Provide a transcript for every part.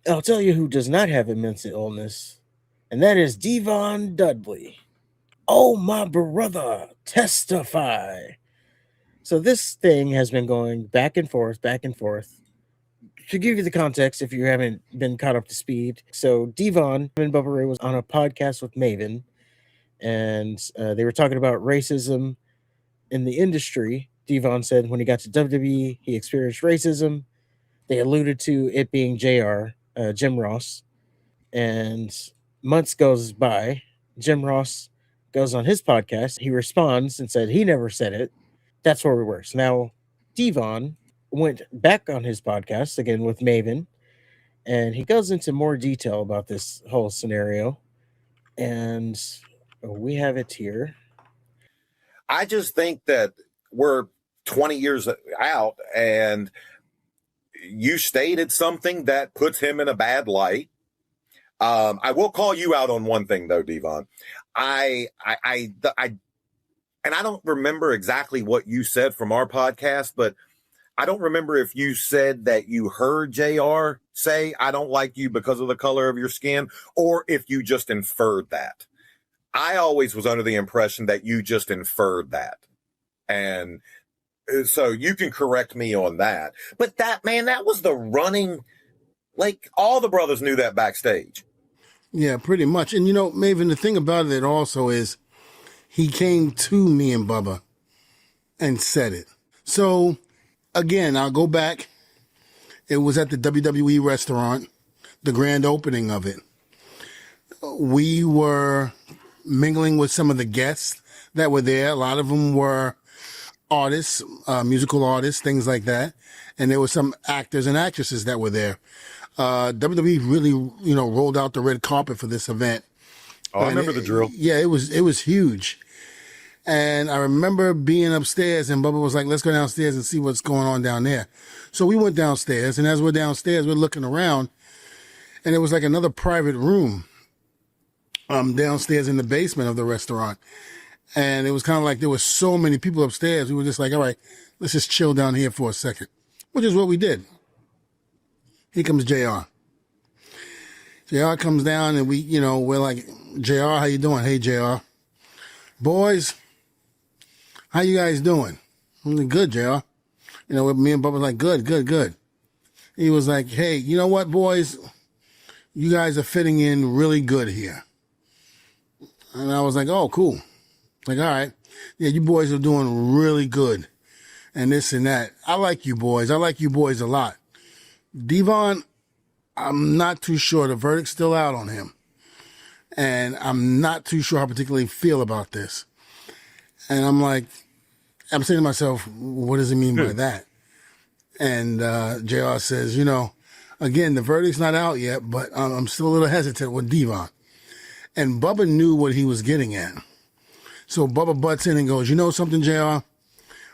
I'll tell you who does not have a mental illness, and that is Devon Dudley. Oh, my brother, testify. So this thing has been going back and forth, back and forth. To give you the context, if you haven't been caught up to speed, so Devon and Bubba Ray was on a podcast with Maven, and they were talking about racism in the industry. Devon said when he got to WWE, he experienced racism. They alluded to it being JR, Jim Ross, and months goes by. Jim Ross goes on his podcast. He responds and said he never said it. That's where we were. So now Devon went back on his podcast again with Maven, and he goes into more detail about this whole scenario. And we have it here. I just think that we're 20 years out, and you stated something that puts him in a bad light. I will call you out on one thing, though, Devon. And I don't remember exactly what you said from our podcast, but I don't remember if you said that you heard JR say, I don't like you because of the color of your skin, or if you just inferred that. I always was under the impression that you just inferred that. And so you can correct me on that. But that was the running, like all the brothers knew that backstage. Yeah, pretty much. And, Maven, the thing about it also is he came to me and Bubba and said it. So, again, I'll go back. It was at the WWE restaurant, the grand opening of it. We were mingling with some of the guests that were there. A lot of them were artists, musical artists, things like that. And there were some actors and actresses that were there. WWE really, rolled out the red carpet for this event. Oh, I remember the drill. Yeah, it was huge. And I remember being upstairs, and Bubba was like, let's go downstairs and see what's going on down there. So we went downstairs, and as we're downstairs, we're looking around, and it was like another private room downstairs in the basement of the restaurant. And it was kind of like there were so many people upstairs. We were just like, all right, let's just chill down here for a second, which is what we did. Here comes JR. JR comes down, and we're like, JR, how you doing? Hey, JR. Boys, how you guys doing? I'm like, good, JR. With me and Bubba was like, good. He was like, hey, you know what, boys? You guys are fitting in really good here. And I was like, oh, cool. Like, all right. Yeah, you boys are doing really good. And this and that. I like you boys. I like you boys a lot. Devon, I'm not too sure. The verdict's still out on him. And I'm not too sure how I particularly feel about this. And I'm saying to myself, what does it mean by that? And JR says, again, the verdict's not out yet, but I'm still a little hesitant with Devon. And Bubba knew what he was getting at. So Bubba butts in and goes, you know something, JR?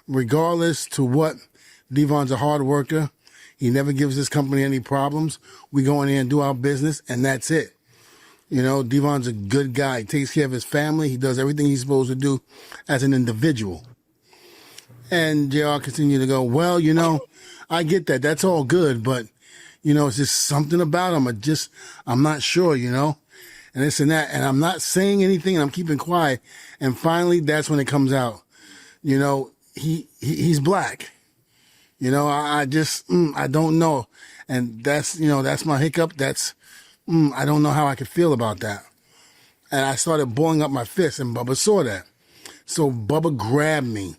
Regardless to what, Devon's a hard worker. He never gives this company any problems. We go in there and do our business, and that's it. Devon's a good guy. He takes care of his family. He does everything he's supposed to do as an individual. And JR continued to go, well, I get that. That's all good, but, it's just something about him. I'm not sure, and this and that. And I'm not saying anything, and I'm keeping quiet. And finally, that's when it comes out. He's black. I don't know. And that's my hiccup. I don't know how I could feel about that. And I started balling up my fist, and Bubba saw that. So Bubba grabbed me,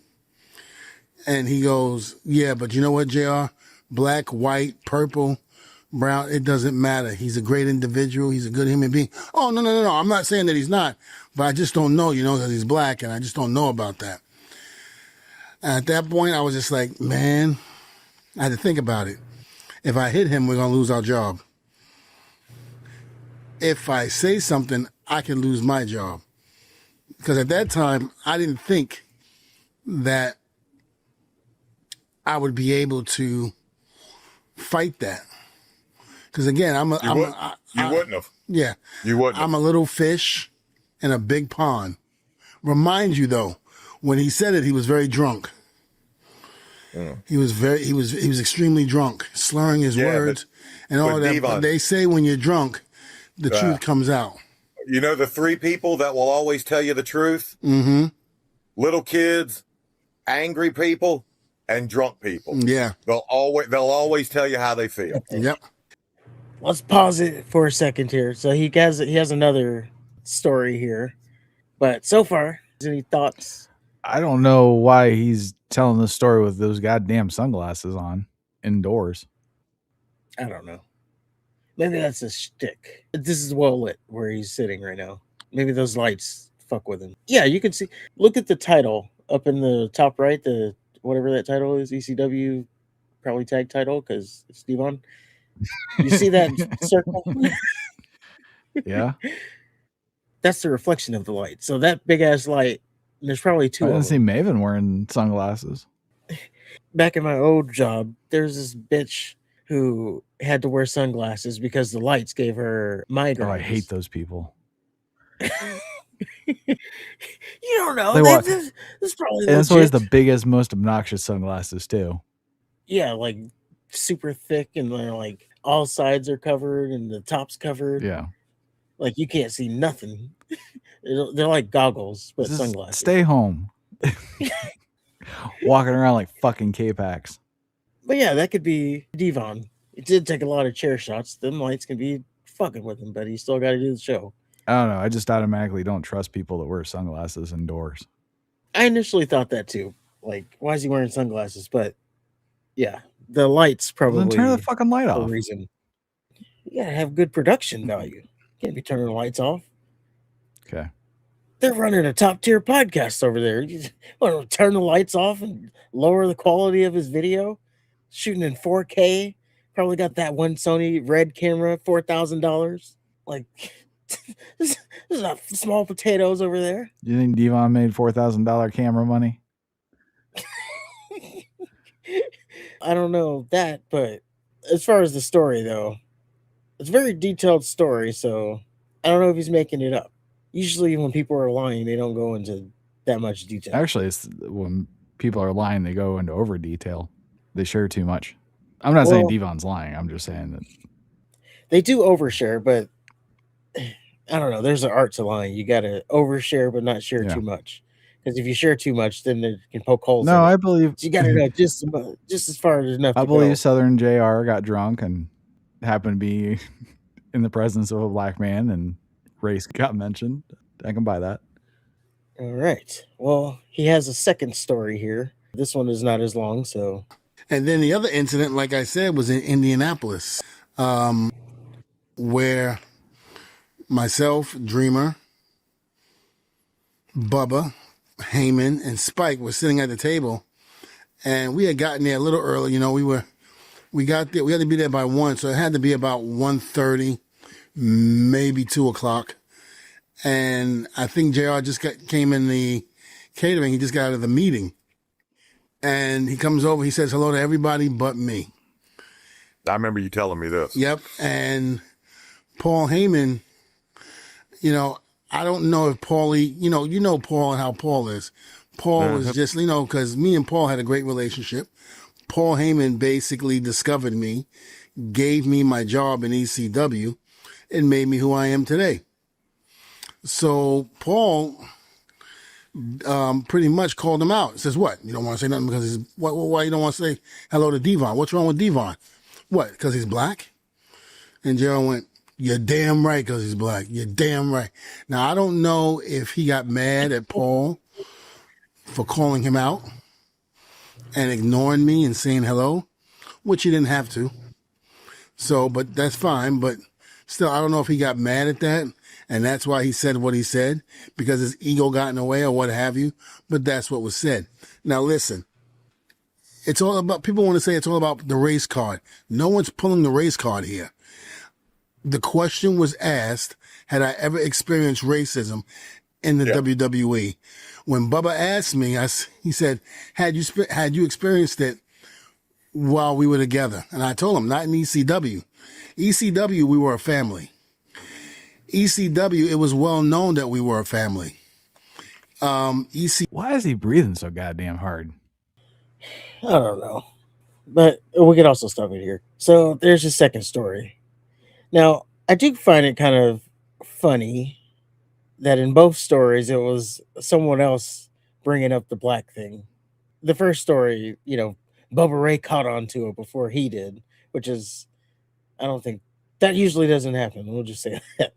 and he goes, yeah, but you know what, JR? Black, white, purple, brown, it doesn't matter. He's a great individual. He's a good human being. Oh, no. I'm not saying that he's not, but I just don't know, because he's black, and I just don't know about that. And at that point, I was just like, man, I had to think about it. If I hit him, we're going to lose our job. If I say something, I can lose my job. Because at that time, I didn't think that I would be able to fight that. Because again, you wouldn't have. Yeah. You wouldn't have. I'm a little fish in a big pond. Remind you, though, when he said it, he was very drunk. He was extremely drunk, slurring his words and all that. Devon, But they say when you're drunk, the truth comes out. You know the three people that will always tell you the truth? Mm-hmm. Little kids, angry people, and drunk people. Yeah. They'll always tell you how they feel. Yep. Let's pause it for a second here. So he has another story here, but so far, any thoughts? I don't know why he's telling this story with those goddamn sunglasses on indoors. I don't know. Maybe that's a shtick. This is well lit where he's sitting right now. Maybe those lights fuck with him. Yeah, you can see. Look at the title up in the top right. The whatever that title is, ECW, probably tag title because it's Devon. You see that circle? Yeah. That's the reflection of the light. So that big ass light. There's probably two. I didn't of see them. Maven wearing sunglasses. Back in my old job, there's this bitch who had to wear sunglasses because the lights gave her migraines. Oh, I hate those people. You don't know. This is probably and it's always the legit. biggest, most obnoxious sunglasses too. Yeah, like super thick and they're like all sides are covered and the top's covered. Yeah. Like you can't see nothing. They're like goggles, but Just sunglasses. stay home. Walking around like fucking K-Pax. But yeah, that could be Devon. It did take a lot of chair shots. Them lights can be fucking with him, but he still got to do the show. I don't know. I just automatically don't trust people that wear sunglasses indoors. I initially thought that too. Like, why is he wearing sunglasses? But yeah, the lights probably. Then turn the fucking light off. Reason. You gotta have good production value. Can't be turning the lights off. Okay. They're running a top tier podcast over there. You want to turn the lights off and lower the quality of his video? Shooting in 4K. Probably got that one Sony Red camera, $4,000. Like, this is not small potatoes over there. You think Devon made $4,000 camera money? I don't know that, but as far as the story, though, it's a very detailed story, so I don't know if he's making it up. Usually when people are lying, they don't go into that much detail. Actually, it's when people are lying, they go into over detail. They share too much. I'm not saying Devon's lying. I'm just saying that they do overshare, but I don't know. There's an art to lying. You got to overshare, but not share too much. Because if you share too much, then it can poke holes. No, I believe so you got to know just as far as enough. I believe Southern JR got drunk and happened to be in the presence of a black man, and race got mentioned. I can buy that. All right. Well, he has a second story here. This one is not as long, so. And then the other incident, like I said, was in Indianapolis, where myself, Dreamer, Bubba, Heyman, and Spike were sitting at the table, and we had gotten there a little early. You know, we got there. We had to be there by 1, so it had to be about 1:30, maybe 2 o'clock. And I think JR just came in the catering. He just got out of the meeting. And he comes over. He says hello to everybody but me. I remember you telling me this. Yep. And Paul Heyman, you know, I don't know if Paulie, you know Paul and how Paul is. Paul was just, because me and Paul had a great relationship. Paul Heyman basically discovered me, gave me my job in ECW, and made me who I am today. So Paul pretty much called him out. Says, what? You don't want to say nothing because he's, why you don't want to say hello to Devon? What's wrong with Devon? What? Because he's black? And Gerald went, you're damn right because he's black. You're damn right. Now, I don't know if he got mad at Paul for calling him out and ignoring me and saying hello, which he didn't have to. So, but that's fine. But still, I don't know if he got mad at that. And that's why he said what he said, because his ego got in the way or what have you. But that's what was said. Now, listen, it's all about, people want to say it's all about the race card. No one's pulling the race card here. The question was asked, had I ever experienced racism in the WWE? When Bubba asked me, he said, had you experienced it while we were together? And I told him, not in ECW. ECW, we were a family. ECW, it was well known that we were a family. Why is he breathing so goddamn hard? I don't know. But we could also stop it here. So there's a second story. Now, I do find it kind of funny that in both stories it was someone else bringing up the black thing. The first story, Bubba Ray caught on to it before he did, which is, I don't think that usually doesn't happen. We'll just say that.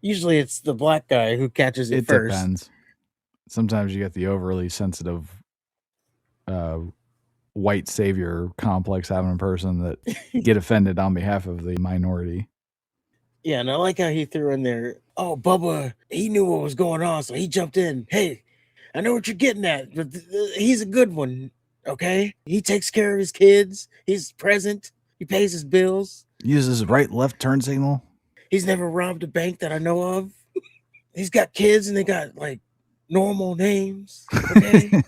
Usually it's the black guy who catches it It first. depends. Sometimes you get the overly sensitive white savior complex having a person that get offended on behalf of the minority. Yeah, and I like how he threw in there, oh, Bubba, he knew what was going on, so he jumped in. Hey, I know what you're getting at, but he's a good one, okay? He takes care of his kids. He's present. He pays his bills. Uses right left turn signal. He's never robbed a bank that I know of. He's got kids and they got like normal names, okay?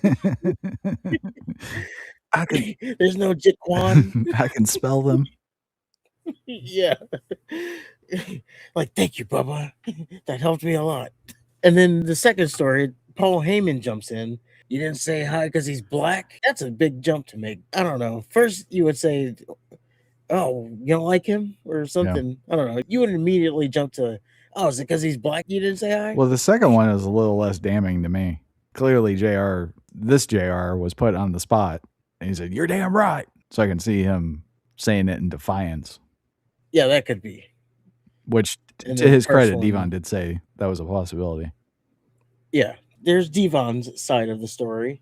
There's no Jaquan. I can spell them. Yeah. Like, thank you, Bubba. That helped me a lot. And then the second story, Paul Heyman jumps in. You didn't say hi because he's black? That's a big jump to make. I don't know. First, you would say, oh, you don't like him or something. Yeah. I don't know. You would immediately jump to, oh, is it because he's black you didn't say hi? Well, the second one is a little less damning to me. Clearly, this JR was put on the spot. And he said, you're damn right. So I can see him saying it in defiance. Yeah, that could be. Which, to his credit, Devon did say that was a possibility. Yeah, there's Devon's side of the story.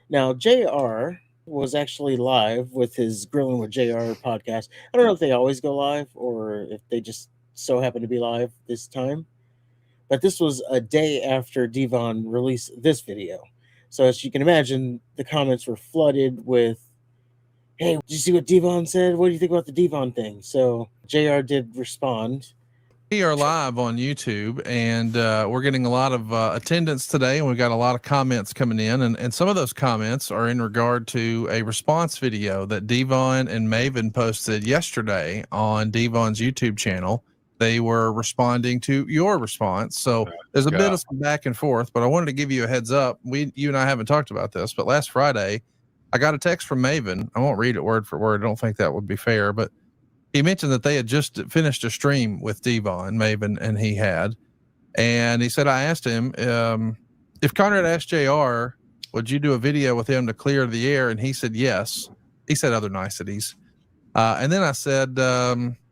Now, JR was actually live with his Grilling with JR podcast. I don't know if they always go live or if they just so happen to be live this time. But this was a day after Devon released this video. So as you can imagine, the comments were flooded with, hey, did you see what Devon said? What do you think about the Devon thing? So JR did respond. We are live on YouTube, and we're getting a lot of attendance today, and we've got a lot of comments coming in, and some of those comments are in regard to a response video that Devon and Maven posted yesterday on Devon's YouTube channel. They were responding to your response, so there's a bit of some back and forth, but I wanted to give you a heads up. You and I haven't talked about this, but last Friday, I got a text from Maven. I won't read it word for word. I don't think that would be fair, but he mentioned that they had just finished a stream with Devon, Maven, and he had. And he said, I asked him, if Conrad asked JR, would you do a video with him to clear the air? And he said, yes. He said other niceties. And then I said,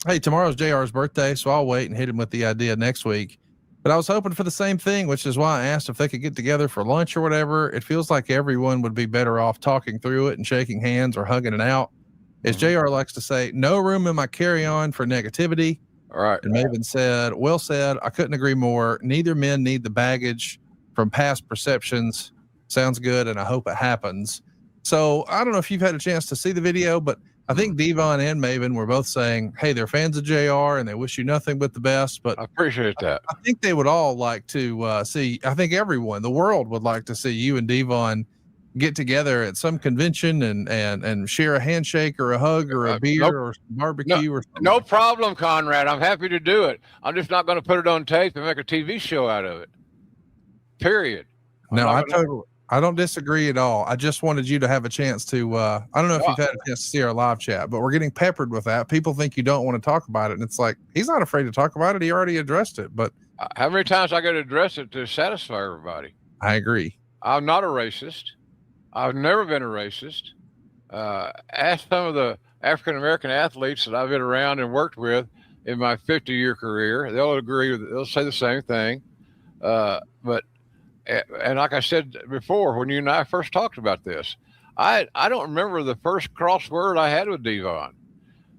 hey, tomorrow's JR's birthday, so I'll wait and hit him with the idea next week. But I was hoping for the same thing, which is why I asked if they could get together for lunch or whatever. It feels like everyone would be better off talking through it and shaking hands or hugging it out. As JR likes to say, no room in my carry-on for negativity. All right. And Maven said, well said, I couldn't agree more. Neither men need the baggage from past perceptions. Sounds good, and I hope it happens. So I don't know if you've had a chance to see the video, but I think Devon and Maven were both saying, hey, they're fans of JR, and they wish you nothing but the best. But I appreciate that. I think they would all like to see, I think everyone, the world would like to see you and Devon get together at some convention and share a handshake or a hug or a beer or some barbecue or something. No problem, Conrad. I'm happy to do it. I'm just not going to put it on tape and make a TV show out of it. Period. No, I don't disagree at all. I just wanted you to have a chance to, I don't know if you've had a chance to see our live chat, but we're getting peppered with that. People think you don't want to talk about it. And it's like, he's not afraid to talk about it. He already addressed it, but how many times I got to address it to satisfy everybody? I agree. I'm not a racist. I've never been a racist. Ask some of the African-American athletes that I've been around and worked with in my 50-year career. They'll agree with it. They'll say the same thing. And like I said before, when you and I first talked about this, I don't remember the first crossword I had with Devon.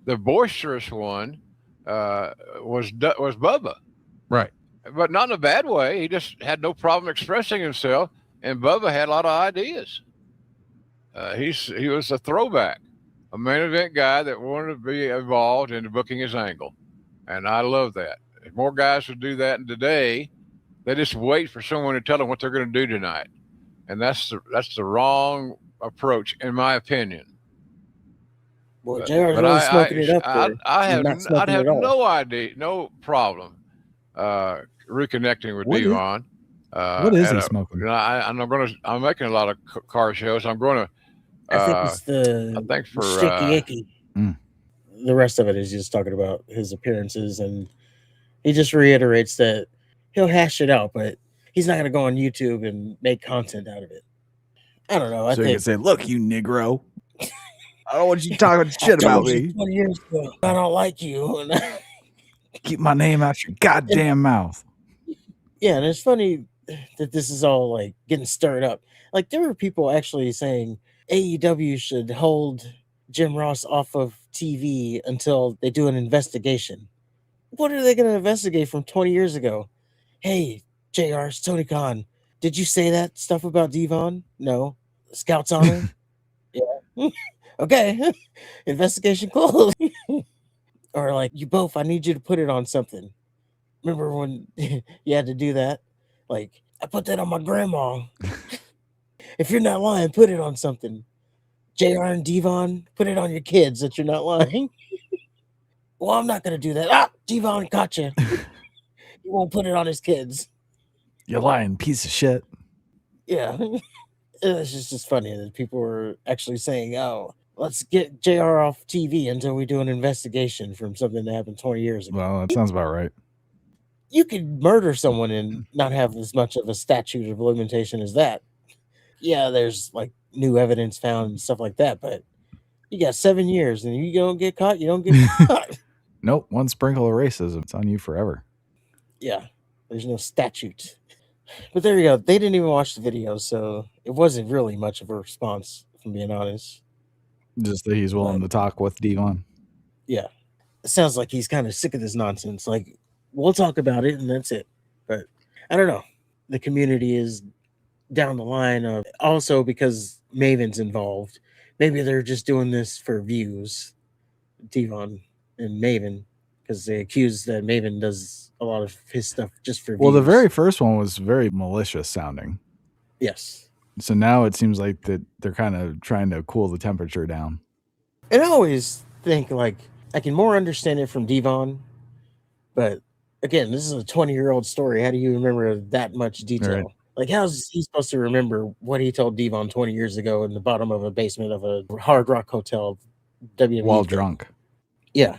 The boisterous one was Bubba. Right. But not in a bad way. He just had no problem expressing himself, and Bubba had a lot of ideas. He was a throwback, a main event guy that wanted to be involved in booking his angle. And I love that. If more guys would do that today, they just wait for someone to tell them what they're going to do tonight. And that's the wrong approach, in my opinion. Well, JR's really smoking it up. I'd have no idea, no problem reconnecting with Devon. What is he smoking? I'm making a lot of car shows. I'm going to I think it's I the think for sticky icky. Mm. The rest of it is just talking about his appearances, and he just reiterates that he'll hash it out, but he's not going to go on YouTube and make content out of it. I don't know. I So you can think say, "Look, you Negro, I don't want you talking shit I about told you me. 20 years ago I don't like you. Keep my name out your goddamn mouth." Yeah, and it's funny that this is all like getting stirred up. Like there were people actually saying AEW should hold Jim Ross off of TV until they do an investigation. What are they going to investigate from 20 years ago? Hey, JR, it's Tony Khan. Did you say that stuff about Devon? No. Scout's honor? Yeah. Okay. Investigation closed. Or like, you both, I need you to put it on something. Remember when you had to do that? Like, I put that on my grandma. If you're not lying, put it on something. JR and Devon, put it on your kids that you're not lying. Well, I'm not going to do that. Ah, Devon caught you. He won't put it on his kids. You lying piece of shit. Yeah. It's just funny that people were actually saying, oh, let's get JR off TV until we do an investigation from something that happened 20 years ago. Well, that sounds about right. You could murder someone and not have as much of a statute of limitation as that. Yeah, there's like new evidence found and stuff like that, but you got 7 years and you don't get caught, you don't get caught. Nope, one sprinkle of racism, it's on you forever. Yeah, there's no statute. But there you go. They didn't even watch the video, so it wasn't really much of a response, if I'm being honest. Just that he's willing to talk with Devon. Yeah. It sounds like he's kind of sick of this nonsense. Like, we'll talk about it and that's it. But I don't know. The community is down the line of also because Maven's involved. Maybe they're just doing this for views, Devon and Maven, because they accuse that Maven does a lot of his stuff just for Well, views. the very first one was very malicious sounding. Yes. So now it seems like that they're kind of trying to cool the temperature down. And I always think like I can more understand it from Devon, but again, this is a 20-year-old story. How do you remember that much detail? Right. Like, how's he supposed to remember what he told Devon 20 years ago in the bottom of a basement of a Hard Rock Hotel WWE While thing? drunk. Yeah.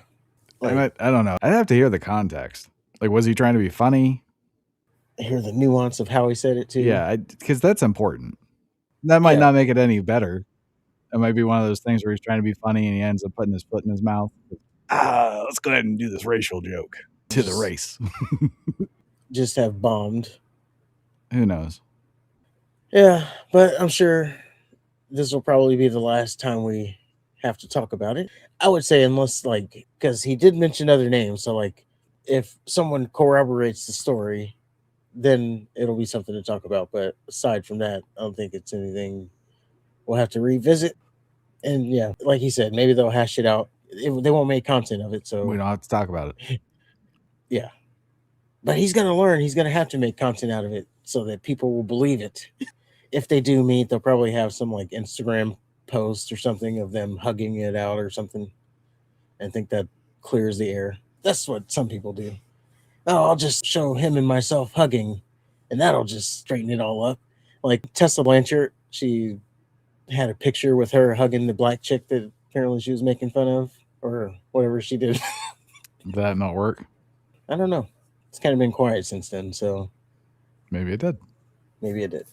Like, I don't know. I'd have to hear the context. Like, was he trying to be funny? hear the nuance of how he said it too. Yeah, because that's important. That might not make it any better. It might be one of those things where he's trying to be funny and he ends up putting his foot in his mouth. Let's go ahead and do this racial joke to the race. Just have bombed. Who knows? Yeah, but I'm sure this will probably be the last time we have to talk about it. I would say, unless like, because he did mention other names. So, like, if someone corroborates the story, then it'll be something to talk about. But aside from that, I don't think it's anything we'll have to revisit. And yeah, like he said, maybe they'll hash it out. They won't make content of it. So We don't have to talk about it. yeah. But he's going to learn. He's going to have to make content out of it so that people will believe it. If they do meet, they'll probably have some like Instagram post or something of them hugging it out or something. And think that clears the air. That's what some people do. Oh, I'll just show him and myself hugging and that'll just straighten it all up. Like Tessa Blanchard, she had a picture with her hugging the black chick that apparently she was making fun of or whatever she did. Did that not work? I don't know. It's kind of been quiet since then, so maybe it did. Maybe it did.